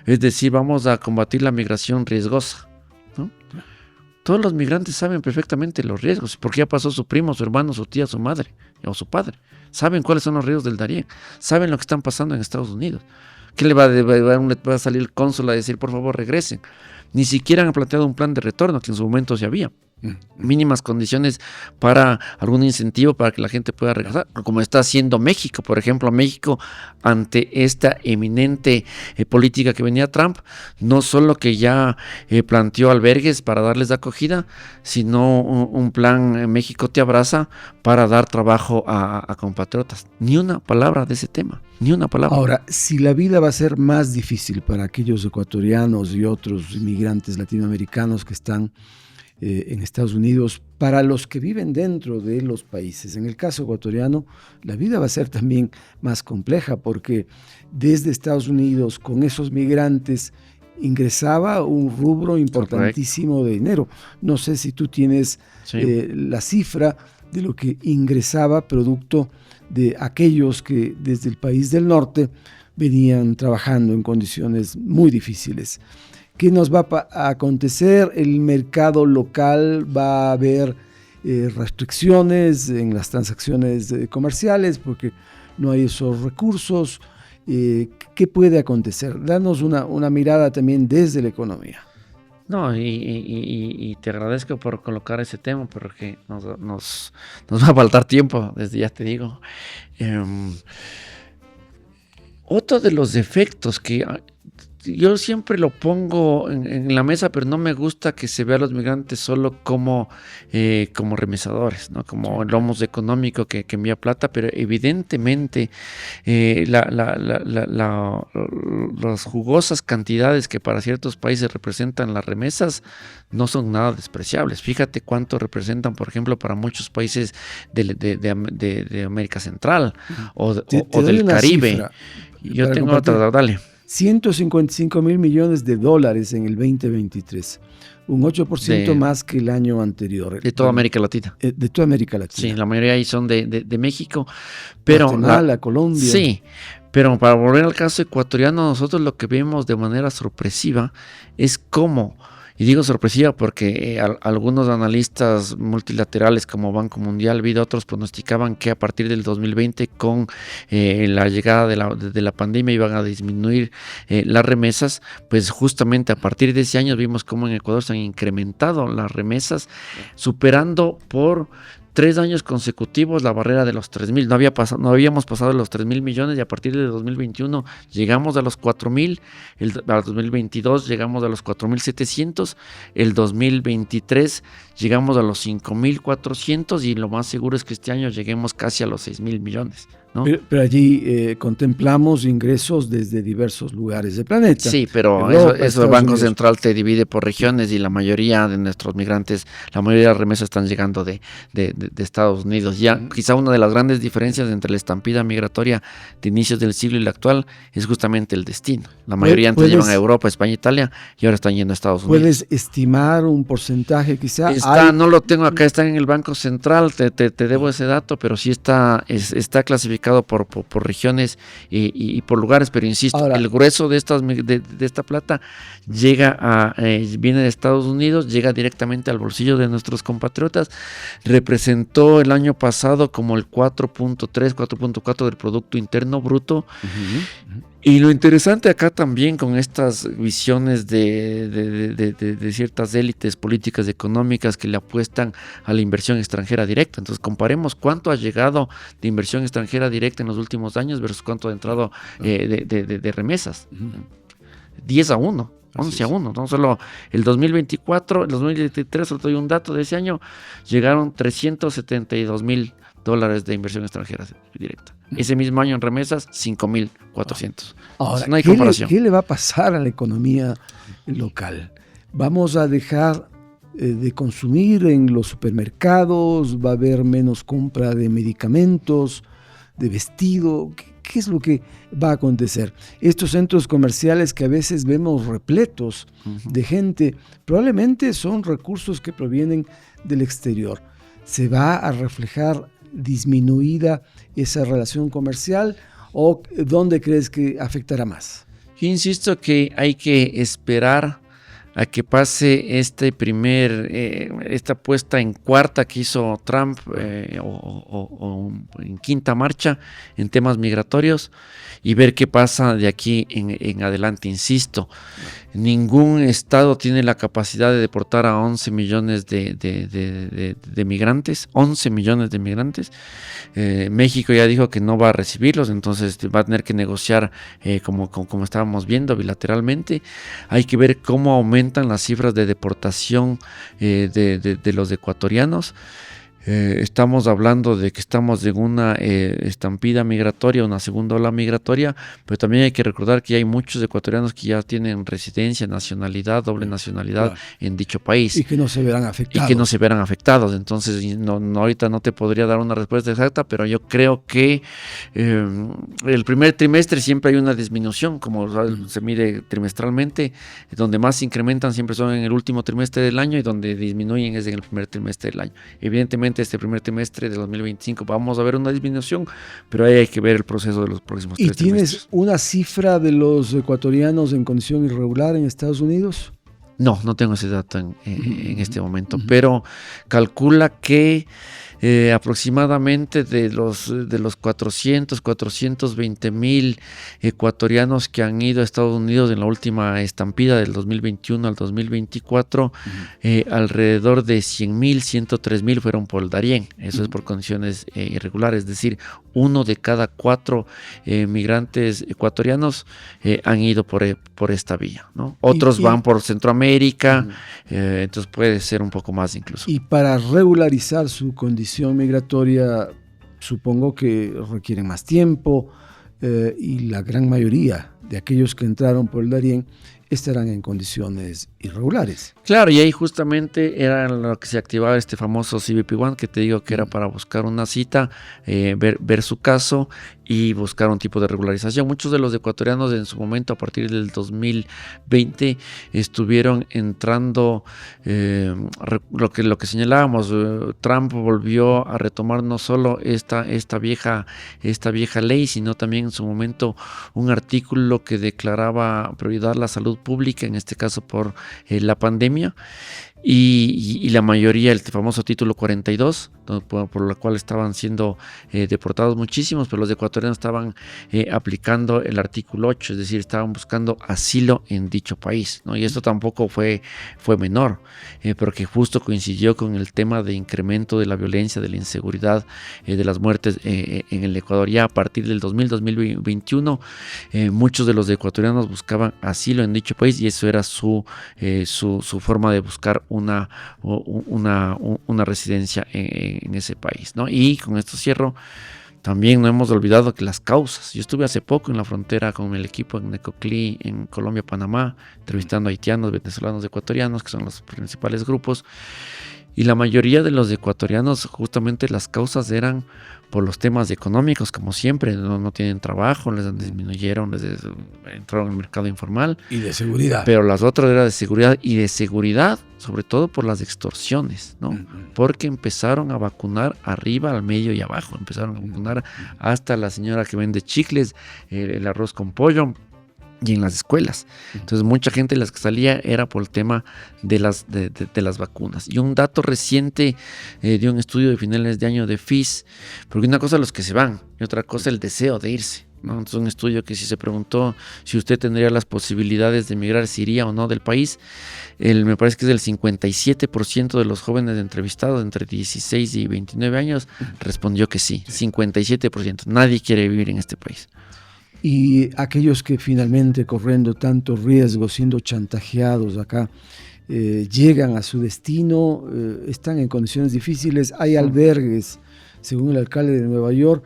es decir, vamos a combatir la migración riesgosa, ¿no? Todos los migrantes saben perfectamente los riesgos, porque ya pasó su primo, su hermano, su tía, su madre o su padre. Saben cuáles son los riesgos del Darién, saben lo que están pasando en Estados Unidos. ¿Qué le va a salir el cónsul a decir, por favor, regresen? Ni siquiera han planteado un plan de retorno, que en su momento se había. Mínimas condiciones para algún incentivo para que la gente pueda regresar, como está haciendo México. Por ejemplo, México, ante esta eminente política que venía Trump, no solo que ya planteó albergues para darles acogida, sino un plan México te abraza para dar trabajo a compatriotas. Ni una palabra de ese tema, ni una palabra. Ahora, si la vida va a ser más difícil para aquellos ecuatorianos y otros inmigrantes latinoamericanos que están en Estados Unidos, para los que viven dentro de los países, en el caso ecuatoriano, la vida va a ser también más compleja, porque desde Estados Unidos, con esos migrantes, ingresaba un rubro importantísimo de dinero. No sé si tú tienes la cifra de lo que ingresaba producto de aquellos que desde el país del norte venían trabajando en condiciones muy difíciles. ¿Qué nos va a acontecer? El mercado local va a haber restricciones en las transacciones comerciales porque no hay esos recursos. ¿Qué puede acontecer? Danos una mirada también desde la economía. No, y te agradezco por colocar ese tema porque nos va a faltar tiempo, desde ya te digo. Otro de los defectos que yo siempre lo pongo en la mesa, pero no me gusta que se vea a los migrantes solo como remesadores, ¿no? Como lomos económico que envía plata, pero evidentemente las jugosas cantidades que para ciertos países representan las remesas no son nada despreciables. Fíjate cuánto representan, por ejemplo, para muchos países de América Central o del Caribe. Cifra, yo tengo otra, dale. 155 mil millones de dólares en el 2023, un 8% más que el año anterior. De toda América Latina. De toda América Latina. Sí, la mayoría ahí son de México. Pero Guatemala, Colombia. Sí, pero para volver al caso ecuatoriano, nosotros lo que vemos de manera sorpresiva es cómo, y digo sorpresiva porque algunos analistas multilaterales como Banco Mundial y otros pronosticaban que a partir del 2020 con la llegada de la pandemia iban a disminuir las remesas, pues justamente a partir de ese año vimos cómo en Ecuador se han incrementado las remesas, superando por 3 años consecutivos la barrera de los 3,000. No habíamos pasado los 3,000 millones y a partir de 2021 llegamos a los 4,000. Al 2022 llegamos a los 4,700. El 2023 llegamos a los 5,400 y lo más seguro es que este año lleguemos casi a los 6,000 millones. ¿No? Pero allí contemplamos ingresos desde diversos lugares del planeta. Sí, pero eso el Banco Central te divide por regiones y la mayoría de nuestros migrantes, la mayoría de las remesas están llegando de Estados Unidos. Ya quizá una de las grandes diferencias entre la estampida migratoria de inicios del siglo y la actual es justamente el destino. La mayoría antes iban a Europa, España, Italia y ahora están yendo a Estados Unidos. ¿Puedes estimar un porcentaje quizá? No lo tengo acá, está en el Banco Central, te debo ese dato, pero sí está clasificado por regiones y por lugares, pero insisto, ahora, el grueso de esta plata viene de Estados Unidos, llega directamente al bolsillo de nuestros compatriotas, representó el año pasado como el 4.3, 4.4 del Producto Interno Bruto. Y lo interesante acá también con estas visiones de ciertas élites políticas económicas que le apuestan a la inversión extranjera directa. Entonces comparemos cuánto ha llegado de inversión extranjera directa en los últimos años versus cuánto ha entrado de remesas. 10-1. 11-1, no solo el 2024, el 2023, solo doy un dato de ese año, llegaron $372,000 de inversión extranjera directa. Ese mismo año en remesas, 5,400. Ahora, no hay comparación. ¿Qué le va a pasar a la economía local? ¿Vamos a dejar de consumir en los supermercados? ¿Va a haber menos compra de medicamentos, de vestido? ¿Qué es lo que va a acontecer? Estos centros comerciales que a veces vemos repletos de gente, probablemente son recursos que provienen del exterior. ¿Se va a reflejar disminuida esa relación comercial o dónde crees que afectará más? Yo insisto que hay que esperar a que pase esta puesta en cuarta que hizo Trump o en quinta marcha en temas migratorios y ver qué pasa de aquí en adelante. Insisto, ningún estado tiene la capacidad de deportar a 11 millones de migrantes, 11 millones de migrantes. México ya dijo que no va a recibirlos, entonces va a tener que negociar como estábamos viendo bilateralmente. Hay que ver cómo aumentan las cifras de deportación de los ecuatorianos. Estamos hablando de que estamos en una estampida migratoria, una segunda ola migratoria, pero también hay que recordar que hay muchos ecuatorianos que ya tienen residencia, nacionalidad, doble nacionalidad en dicho país. Y que no se verán afectados. Entonces, ahorita no te podría dar una respuesta exacta, pero yo creo que el primer trimestre siempre hay una disminución, como se mide trimestralmente, donde más se incrementan siempre son en el último trimestre del año y donde disminuyen es en el primer trimestre del año. Evidentemente, seguramente este primer trimestre de 2025 vamos a ver una disminución, pero ahí hay que ver el proceso de los próximos 3 trimestres. ¿Y tienes trimestres. una cifra de los ecuatorianos en condición irregular en Estados Unidos? No tengo ese dato en este momento, pero calcula que aproximadamente de los 420 mil ecuatorianos que han ido a Estados Unidos en la última estampida del 2021 al 2024, alrededor de 100 mil, 103 mil fueron por el Darién. Eso es por condiciones irregulares, es decir, 1 de cada 4 migrantes ecuatorianos han ido por esta vía, ¿no? Otros van por Centroamérica, entonces puede ser un poco más incluso. Y para regularizar su condición migratoria, supongo que requieren más tiempo, y la gran mayoría de aquellos que entraron por el Darién estarán en condiciones irregulares. Claro, y ahí justamente era lo que se activaba este famoso CBP One, que te digo que era para buscar una cita, ver su caso y buscar un tipo de regularización. Muchos de los ecuatorianos en su momento, a partir del 2020, estuvieron entrando, lo que señalábamos, Trump volvió a retomar no solo esta vieja ley, sino también en su momento un artículo que declaraba prioridad la salud pública, en este caso por la pandemia, y la mayoría, el famoso título 42, por la cual estaban siendo deportados muchísimos, pero los ecuatorianos estaban aplicando el artículo 8, es decir, estaban buscando asilo en dicho país, ¿no? Y esto tampoco fue menor, porque justo coincidió con el tema de incremento de la violencia, de la inseguridad, de las muertes en el Ecuador. Ya a partir del 2021, muchos de los ecuatorianos buscaban asilo en dicho país, y eso era su forma de buscar una residencia en ese país, ¿no? Y con esto cierro. También no hemos olvidado que las causas. Yo estuve hace poco en la frontera con el equipo en Necoclí, en Colombia, Panamá, entrevistando a haitianos, venezolanos, ecuatorianos, que son los principales grupos. Y la mayoría de los ecuatorianos, justamente las causas eran por los temas económicos, como siempre, no tienen trabajo, les disminuyeron, entraron al mercado informal. Y de seguridad. Pero las otras eran de seguridad, y de seguridad sobre todo por las extorsiones, ¿no? Porque empezaron a vacunar arriba, al medio y abajo, empezaron a vacunar hasta la señora que vende chicles, el arroz con pollo, y en las escuelas. Entonces mucha gente de las que salía era por el tema de las vacunas. Y un dato reciente de un estudio de finales de año de FIS, porque una cosa los que se van y otra cosa el deseo de irse, ¿no? Entonces un estudio que si se preguntó si usted tendría las posibilidades de emigrar, si iría o no del país, me parece que es del 57% de los jóvenes entrevistados entre 16 y 29 años respondió que sí, 57%. Nadie quiere vivir en este país. Y aquellos que finalmente, corriendo tanto riesgo, siendo chantajeados acá, llegan a su destino, están en condiciones difíciles. Hay albergues, según el alcalde de Nueva York,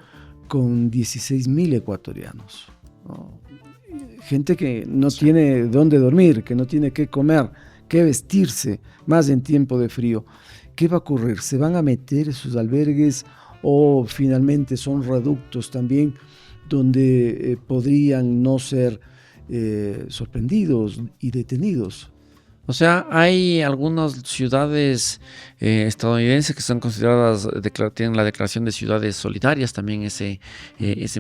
con 16,000 ecuatorianos, ¿no? Gente que no tiene dónde dormir, que no tiene qué comer, qué vestirse, más en tiempo de frío. ¿Qué va a ocurrir? ¿Se van a meter esos albergues o finalmente son reductos también donde podrían no ser sorprendidos y detenidos? O sea, hay algunas ciudades estadounidenses que son consideradas, tienen la declaración de ciudades solidarias, también ese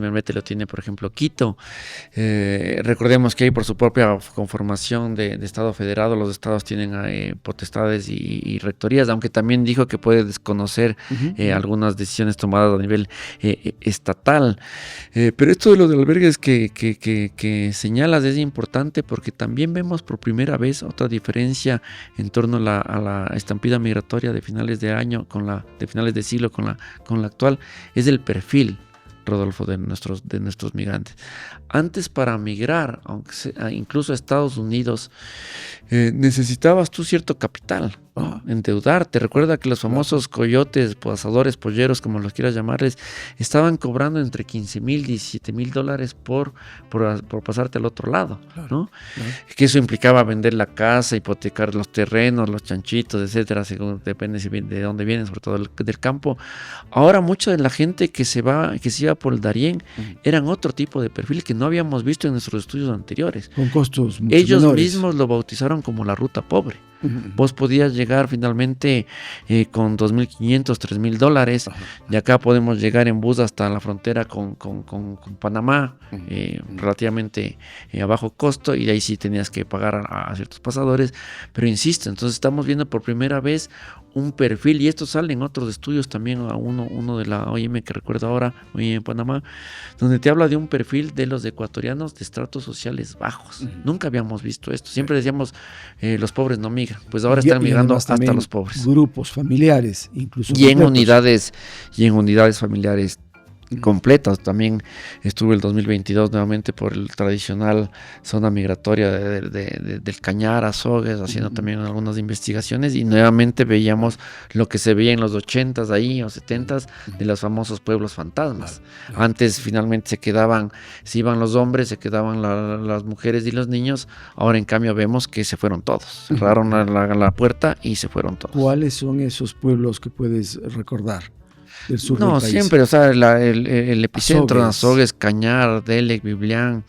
membrete lo tiene, por ejemplo, Quito. Recordemos que hay por su propia conformación de Estado federado, los estados tienen potestades y rectorías, aunque también dijo que puede desconocer algunas decisiones tomadas a nivel estatal. Pero esto de los albergues que señalas es importante porque también vemos por primera vez otra diferencia en torno a la estampida migratoria de finales de año, de finales de siglo con la actual, es el perfil, Rodolfo, de nuestros migrantes. Antes, para migrar, incluso a Estados Unidos, necesitabas tú cierto capital, ¿no? Endeudarte. Recuerda que los famosos coyotes, pasadores, polleros, como los quieras llamarles, estaban cobrando entre 15,000 y 17,000 dólares por pasarte al otro lado, ¿no? Que eso implicaba vender la casa, hipotecar los terrenos, los chanchitos, etcétera, según depende de dónde vienen, sobre todo del campo. Ahora mucha de la gente que se iba por el Darién eran otro tipo de perfil que no habíamos visto en nuestros estudios anteriores. Con costos mucho Ellos menores. mismos lo bautizaron como la ruta pobre. Vos podías llegar finalmente con $2,500, $3,000. De acá podemos llegar en bus hasta la frontera con Panamá, relativamente a bajo costo, y de ahí sí tenías que pagar a ciertos pasadores. Pero insisto, entonces estamos viendo por primera vez un perfil, y esto sale en otros estudios también, uno de la OIM que recuerdo ahora, OIM en Panamá, donde te habla de un perfil de los ecuatorianos de estratos sociales bajos. Nunca habíamos visto esto. Siempre decíamos, los pobres no migran. Pues ahora están migrando hasta los pobres. Grupos familiares, incluso. Y en unidades familiares completas. También estuve el 2022 nuevamente por el tradicional zona migratoria del Cañar, Azogues, haciendo también algunas investigaciones, y nuevamente veíamos lo que se veía en los 80s ahí o 70s de los famosos pueblos fantasmas. Antes finalmente se iban los hombres, se quedaban las mujeres y los niños. Ahora en cambio vemos que se fueron todos, cerraron la puerta y se fueron todos. ¿Cuáles son esos pueblos que puedes recordar del sur No, del país? siempre, o sea, el epicentro, Azogues, Cañar, Delec, Biblián,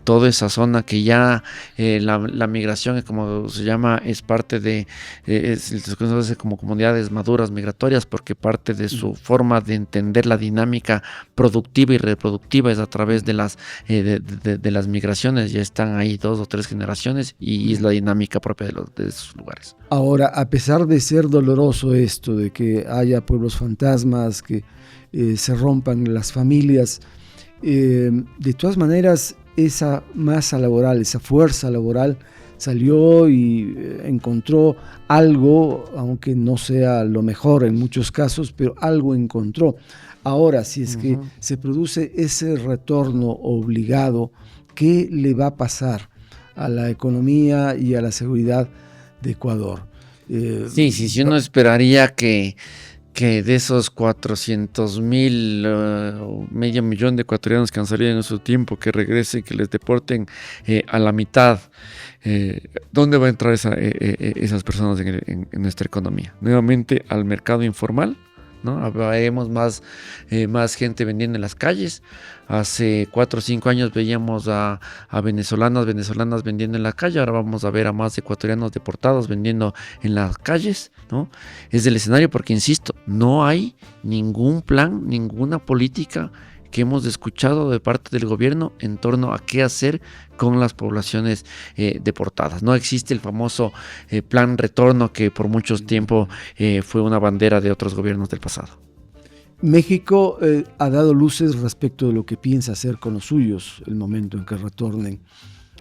toda esa zona que ya la migración, como se llama, es parte de, se conoce como comunidades maduras migratorias, porque parte de su forma de entender la dinámica productiva y reproductiva es a través de las migraciones. Ya están ahí 2 o 3 generaciones y es la dinámica propia de esos lugares. Ahora, a pesar de ser doloroso esto, de que haya pueblos fantasmas, que se rompan las familias, de todas maneras esa masa laboral, esa fuerza laboral salió y encontró algo, aunque no sea lo mejor en muchos casos, pero algo encontró. Ahora, si es que se produce ese retorno obligado, ¿qué le va a pasar a la economía y a la seguridad de Ecuador? Sí, uno esperaría que de esos 400,000, medio millón de ecuatorianos que han salido en su tiempo, que regresen, que les deporten a la mitad, ¿dónde va a entrar esas personas en nuestra economía? Nuevamente al mercado informal, ¿no? Vemos más gente vendiendo en las calles. Hace 4 o 5 años veíamos a venezolanas vendiendo en la calle. Ahora vamos a ver a más ecuatorianos deportados vendiendo en las calles, ¿no? Es el escenario porque, insisto, no hay ningún plan, ninguna política que hemos escuchado de parte del gobierno en torno a qué hacer con las poblaciones deportadas. No existe el famoso plan retorno que por mucho tiempo fue una bandera de otros gobiernos del pasado. México ha dado luces respecto de lo que piensa hacer con los suyos el momento en que retornen.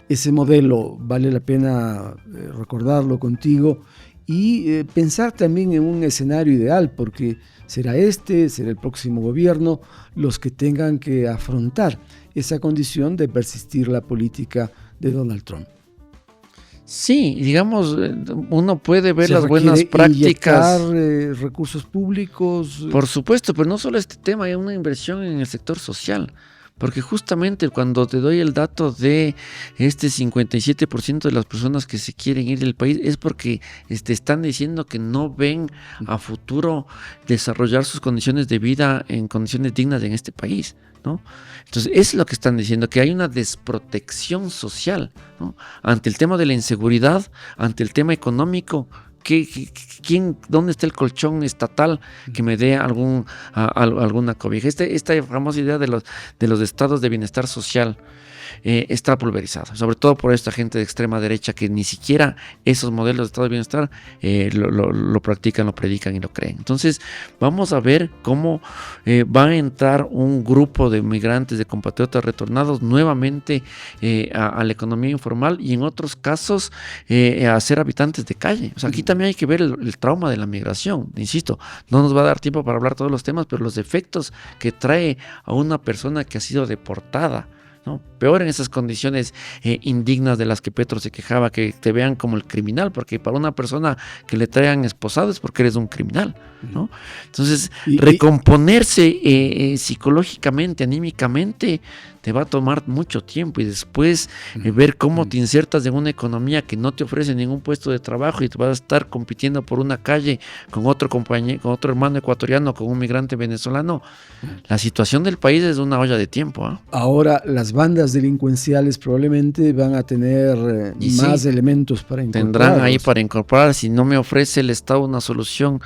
Ese modelo vale la pena recordarlo contigo y pensar también en un escenario ideal, porque será el próximo gobierno los que tengan que afrontar esa condición de persistir la política de Donald Trump. Sí, digamos, uno puede ver las buenas prácticas. Recursos públicos. Por supuesto, pero no solo este tema, hay una inversión en el sector social. Porque justamente cuando te doy el dato de este 57% de las personas que se quieren ir del país es porque están diciendo que no ven a futuro desarrollar sus condiciones de vida en condiciones dignas en este país, ¿no? Entonces es lo que están diciendo, que hay una desprotección social, ¿no? Ante el tema de la inseguridad, ante el tema económico. ¿Dónde está el colchón estatal que me dé alguna cobija? Esta famosa idea de los estados de bienestar social está pulverizada, sobre todo por esta gente de extrema derecha que ni siquiera esos modelos de estado de bienestar lo practican, lo predican y lo creen. Entonces vamos a ver cómo va a entrar un grupo de migrantes, de compatriotas retornados nuevamente a la economía informal y en otros casos a ser habitantes de calle. O sea, aquí también hay que ver el trauma de la migración. Insisto, no nos va a dar tiempo para hablar todos los temas, pero los efectos que trae a una persona que ha sido deportada, ¿no? Peor en esas condiciones indignas de las que Petro se quejaba, que te vean como el criminal, porque para una persona que le traigan esposado es porque eres un criminal. ¿no? Entonces, recomponerse psicológicamente, anímicamente, te va a tomar mucho tiempo y después ver cómo te insertas en una economía que no te ofrece ningún puesto de trabajo y te vas a estar compitiendo por una calle con otro compañero, con otro hermano ecuatoriano, con un migrante venezolano. La situación del país es una olla de tiempo, ¿eh? Ahora las bandas delincuenciales probablemente van a tener más elementos para incorporar. Tendrán ahí para incorporar. Si no me ofrece el Estado una solución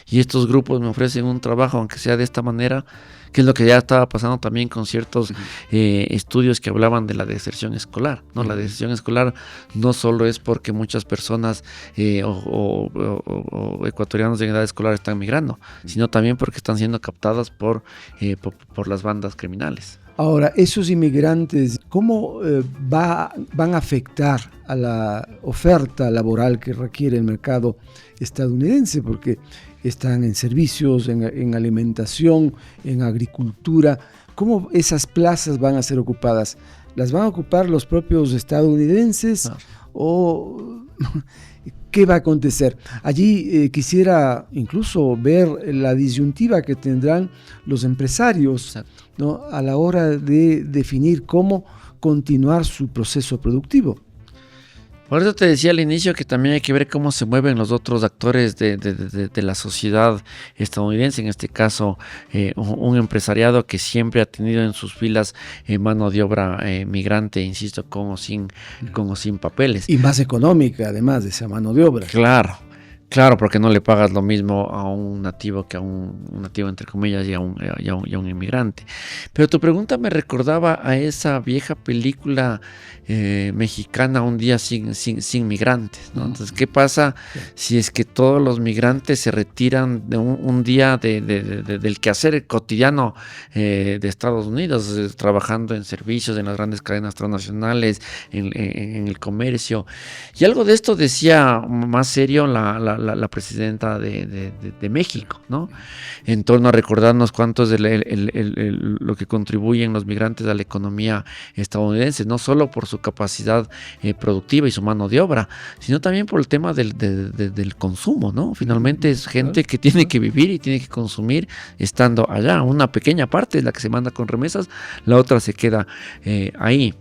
y estos grupos me ofrecen un trabajo, aunque sea de esta manera, que es lo que ya estaba pasando también con ciertos estudios que hablaban de la deserción escolar, ¿no? La deserción escolar no solo es porque muchas personas o ecuatorianos de edad escolar están migrando, sino también porque están siendo captadas por las bandas criminales. Ahora, esos inmigrantes, ¿cómo van a afectar a la oferta laboral que requiere el mercado estadounidense? Porque están en servicios, en alimentación, en agricultura. ¿Cómo esas plazas van a ser ocupadas? ¿Las van a ocupar los propios estadounidenses? ¿O qué va a acontecer? Allí quisiera incluso ver la disyuntiva que tendrán los empresarios, ¿no?, a la hora de definir cómo continuar su proceso productivo. Por eso te decía al inicio que también hay que ver cómo se mueven los otros actores de la sociedad estadounidense, en este caso un empresariado que siempre ha tenido en sus filas mano de obra migrante, insisto, con o sin papeles. Y más económica además de esa mano de obra. Claro, porque no le pagas lo mismo a un nativo que a un nativo entre comillas y a un inmigrante. Pero tu pregunta me recordaba a esa vieja película mexicana, Un día sin migrantes, ¿no? Entonces, ¿qué pasa si es que todos los migrantes se retiran de un día del quehacer cotidiano de Estados Unidos, trabajando en servicios, en las grandes cadenas transnacionales, en el comercio? Y algo de esto decía más serio la presidenta de México, ¿no? En torno a recordarnos cuánto es lo que contribuyen los migrantes a la economía estadounidense, no solo por su capacidad productiva y su mano de obra, sino también por el tema del consumo, ¿no? Finalmente es gente que tiene que vivir y tiene que consumir estando allá. Una pequeña parte es la que se manda con remesas, la otra se queda ahí.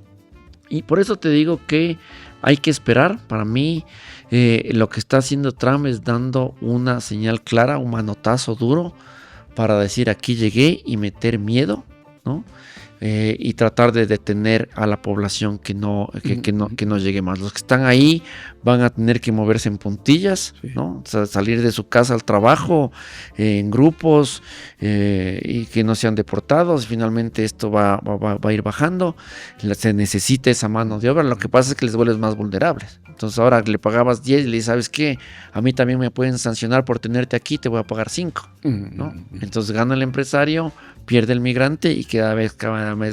Y por eso te digo que hay que esperar. Para mí, lo que está haciendo Trump es dando una señal clara, un manotazo duro para decir aquí llegué y meter miedo, ¿no? Y tratar de detener a la población que no llegue más. Los que están ahí van a tener que moverse en puntillas, ¿no? O sea, salir de su casa al trabajo en grupos y que no sean deportados. Finalmente esto va a ir bajando. Se necesita esa mano de obra. Lo que pasa es que les vuelves más vulnerables. Entonces ahora le pagabas 10 y le dices, ¿sabes qué? A mí también me pueden sancionar por tenerte aquí, te voy a pagar 5, ¿no? Entonces gana el empresario, pierde el migrante y cada vez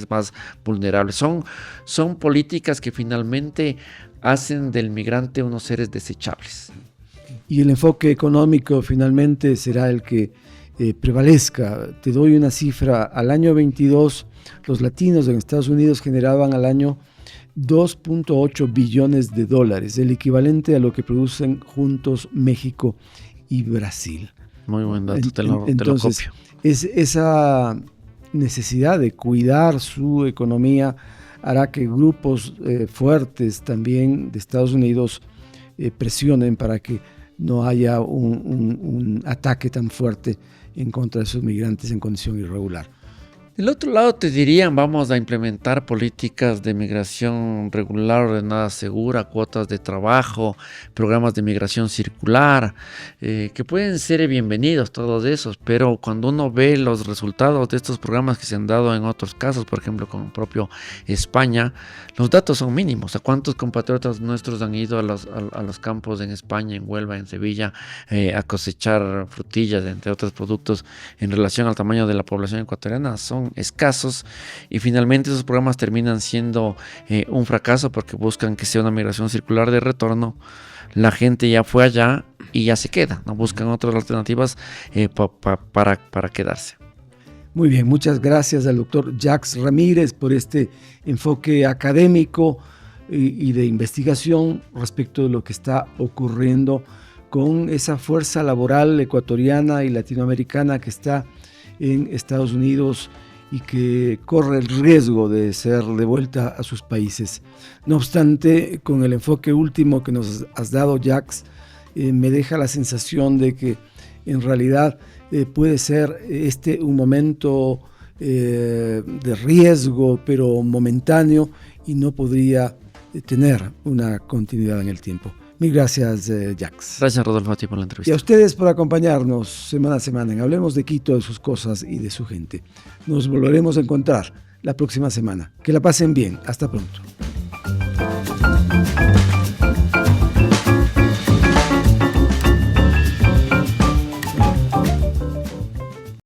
más vulnerable. Son políticas que finalmente hacen del migrante unos seres desechables. Y el enfoque económico finalmente será el que prevalezca. Te doy una cifra. Al año 22, los latinos en Estados Unidos generaban al año 2.8 billones de dólares, el equivalente a lo que producen juntos México y Brasil. Muy buen dato, te lo copio. Es esa necesidad de cuidar su economía hará que grupos fuertes también de Estados Unidos presionen para que no haya un ataque tan fuerte en contra de esos migrantes en condición irregular. Del otro lado te dirían, vamos a implementar políticas de migración regular, ordenada, segura, cuotas de trabajo, programas de migración circular, que pueden ser bienvenidos todos esos, pero cuando uno ve los resultados de estos programas que se han dado en otros casos, por ejemplo con el propio España, los datos son mínimos. ¿A cuántos compatriotas nuestros han ido a los campos en España, en Huelva, en Sevilla, a cosechar frutillas, entre otros productos, en relación al tamaño de la población ecuatoriana? Son escasos y finalmente esos programas terminan siendo un fracaso porque buscan que sea una migración circular de retorno. La gente ya fue allá y ya se queda, no buscan otras alternativas para quedarse. Muy bien, muchas gracias al doctor Jacques Ramírez por este enfoque académico y de investigación respecto de lo que está ocurriendo con esa fuerza laboral ecuatoriana y latinoamericana que está en Estados Unidos y que corre el riesgo de ser devuelta a sus países. No obstante, con el enfoque último que nos has dado, Jacques, me deja la sensación de que en realidad puede ser un momento de riesgo, pero momentáneo, y no podría tener una continuidad en el tiempo. Mil gracias, Jacques. Gracias, Rodolfo, a ti por la entrevista. Y a ustedes por acompañarnos semana a semana en Hablemos de Quito, de sus cosas y de su gente. Nos volveremos a encontrar la próxima semana. Que la pasen bien. Hasta pronto.